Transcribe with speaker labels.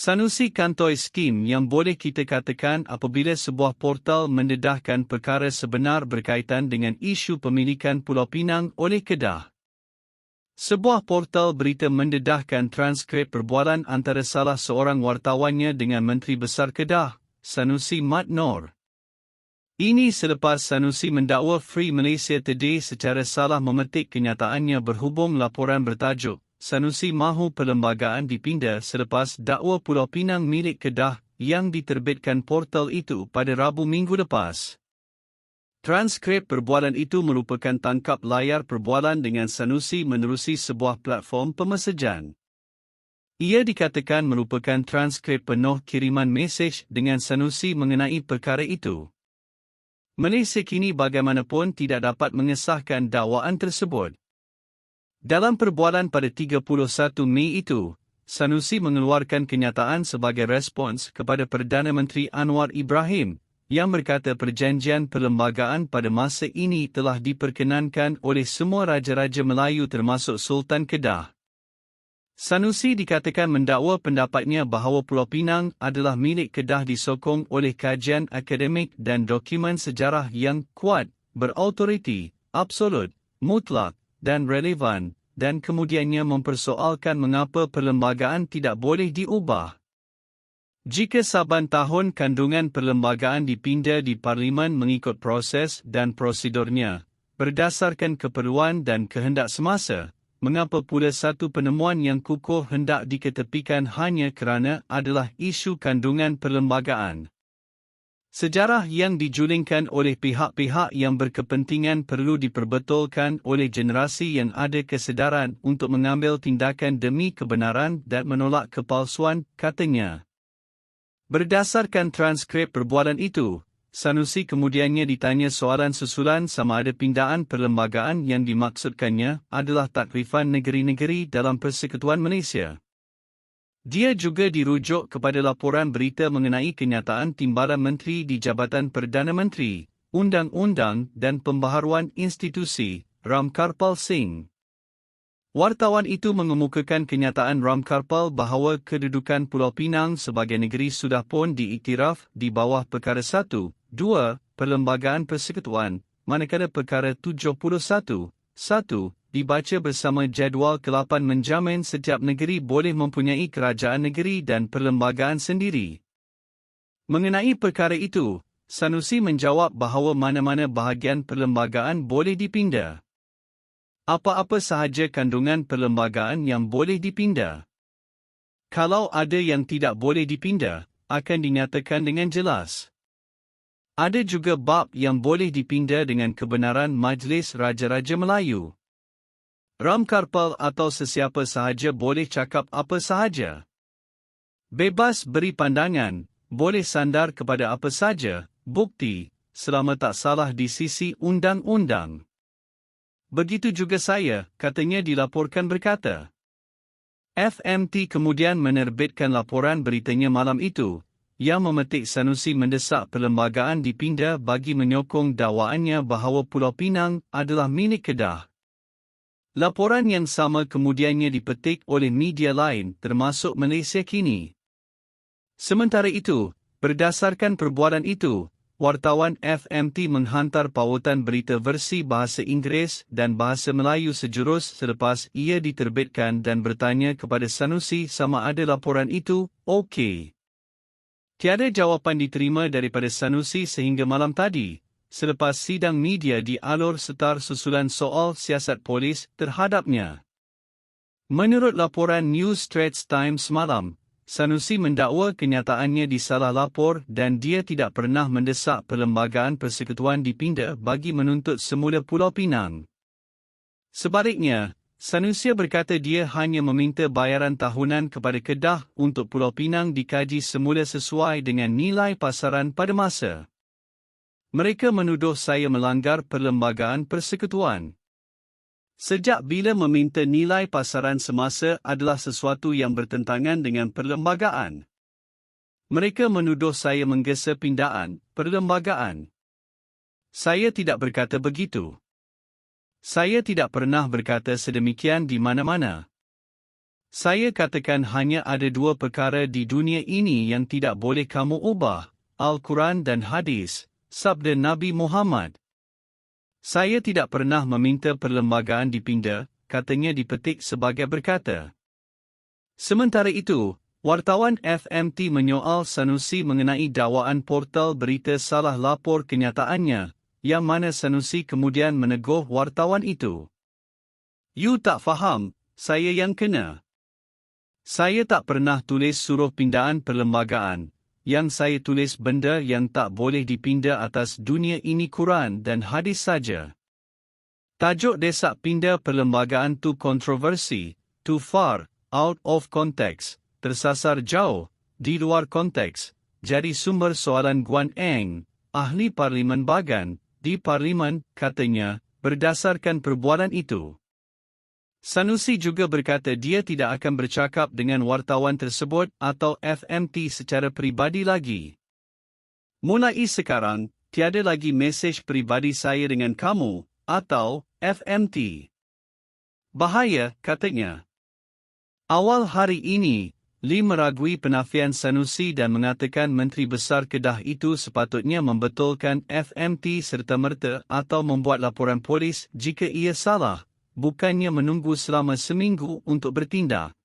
Speaker 1: Sanusi kantoi skim yang boleh kita katakan apabila sebuah portal mendedahkan perkara sebenar berkaitan dengan isu pemilikan Pulau Pinang oleh Kedah. Sebuah portal berita mendedahkan transkrip perbualan antara salah seorang wartawannya dengan Menteri Besar Kedah, Sanusi Mat Nor. Ini selepas Sanusi mendakwa Free Malaysia Today secara salah memetik kenyataannya berhubung laporan bertajuk Sanusi mahu perlembagaan dipindah selepas dakwa Pulau Pinang milik Kedah yang diterbitkan portal itu pada Rabu minggu lepas. Transkrip perbualan itu merupakan tangkap layar perbualan dengan Sanusi menerusi sebuah platform pemesejan. Ia dikatakan merupakan transkrip penuh kiriman mesej dengan Sanusi mengenai perkara itu. Malaysia kini bagaimanapun tidak dapat mengesahkan dakwaan tersebut. Dalam perbualan pada 31 Mei itu, Sanusi mengeluarkan kenyataan sebagai respons kepada Perdana Menteri Anwar Ibrahim, yang berkata perjanjian perlembagaan pada masa ini telah diperkenankan oleh semua raja-raja Melayu termasuk Sultan Kedah. Sanusi dikatakan mendakwa pendapatnya bahawa Pulau Pinang adalah milik Kedah disokong oleh kajian akademik dan dokumen sejarah yang kuat, berautoriti, absolut, mutlak, dan relevan, dan kemudiannya mempersoalkan mengapa perlembagaan tidak boleh diubah. Jika saban tahun kandungan perlembagaan dipindah di Parlimen mengikut proses dan prosedurnya, berdasarkan keperluan dan kehendak semasa, mengapa pula satu penemuan yang kukuh hendak diketepikan hanya kerana adalah isu kandungan perlembagaan? Sejarah yang dijulingkan oleh pihak-pihak yang berkepentingan perlu diperbetulkan oleh generasi yang ada kesedaran untuk mengambil tindakan demi kebenaran dan menolak kepalsuan, katanya. Berdasarkan transkrip perbualan itu, Sanusi kemudiannya ditanya soalan susulan sama ada pindaan perlembagaan yang dimaksudkannya adalah takrifan negeri-negeri dalam Persekutuan Malaysia. Dia juga dirujuk kepada laporan berita mengenai kenyataan timbalan menteri di Jabatan Perdana Menteri, Undang-Undang dan Pembaharuan Institusi, Ramkarpal Singh. Wartawan itu mengemukakan kenyataan Ramkarpal bahawa kedudukan Pulau Pinang sebagai negeri sudah pun diiktiraf di bawah Perkara 1, 2, Perlembagaan Persekutuan, manakala Perkara 71, 1, dibaca bersama jadual ke-8 menjamin setiap negeri boleh mempunyai kerajaan negeri dan perlembagaan sendiri. Mengenai perkara itu, Sanusi menjawab bahawa mana-mana bahagian perlembagaan boleh dipindah. Apa-apa sahaja kandungan perlembagaan yang boleh dipindah. Kalau ada yang tidak boleh dipindah, akan dinyatakan dengan jelas. Ada juga bab yang boleh dipindah dengan kebenaran Majlis Raja-Raja Melayu. Ramkarpal atau sesiapa sahaja boleh cakap apa sahaja. Bebas beri pandangan, boleh sandar kepada apa saja, bukti, selama tak salah di sisi undang-undang. Begitu juga saya, katanya dilaporkan berkata. FMT kemudian menerbitkan laporan beritanya malam itu, yang memetik Sanusi mendesak perlembagaan dipindah bagi menyokong dakwaannya bahawa Pulau Pinang adalah milik Kedah. Laporan yang sama kemudiannya dipetik oleh media lain termasuk Malaysia Kini. Sementara itu, berdasarkan perbualan itu, wartawan FMT menghantar pautan berita versi bahasa Inggeris dan bahasa Melayu sejurus selepas ia diterbitkan dan bertanya kepada Sanusi sama ada laporan itu okey. Tiada jawapan diterima daripada Sanusi sehingga malam tadi, selepas sidang media di Alor setar susulan soal siasat polis terhadapnya. Menurut laporan News Straits Times semalam, Sanusi mendakwa kenyataannya disalah lapor dan dia tidak pernah mendesak perlembagaan persekutuan dipindah bagi menuntut semula Pulau Pinang. Sebaliknya, Sanusi berkata dia hanya meminta bayaran tahunan kepada Kedah untuk Pulau Pinang dikaji semula sesuai dengan nilai pasaran pada masa. Mereka menuduh saya melanggar perlembagaan persekutuan. Sejak bila meminta nilai pasaran semasa adalah sesuatu yang bertentangan dengan perlembagaan? Mereka menuduh saya menggesa pindaan, perlembagaan. Saya tidak berkata begitu. Saya tidak pernah berkata sedemikian di mana-mana. Saya katakan hanya ada dua perkara di dunia ini yang tidak boleh kamu ubah, Al-Quran dan Hadis, sabda Nabi Muhammad. Saya tidak pernah meminta perlembagaan dipinda, katanya dipetik sebagai berkata. Sementara itu, wartawan FMT menyoal Sanusi mengenai dakwaan portal berita salah lapor kenyataannya, yang mana Sanusi kemudian menegur wartawan itu. You tak faham, saya yang kena. Saya tak pernah tulis suruh pindaan perlembagaan, yang saya tulis benda yang tak boleh dipinda atas dunia ini Quran dan hadis saja. Tajuk desak pindah perlembagaan tu kontroversi, too far, out of context, tersasar jauh, di luar konteks, jadi sumber soalan Guan Eng, ahli Parlimen Bagan, di Parlimen, katanya, berdasarkan perbualan itu. Sanusi juga berkata dia tidak akan bercakap dengan wartawan tersebut atau FMT secara peribadi lagi. Mulai sekarang, tiada lagi mesej peribadi saya dengan kamu, atau FMT. Bahaya, katanya. Awal hari ini, Lee meragui penafian Sanusi dan mengatakan Menteri Besar Kedah itu sepatutnya membetulkan FMT serta-merta atau membuat laporan polis jika ia salah, bukannya menunggu selama seminggu untuk bertindak.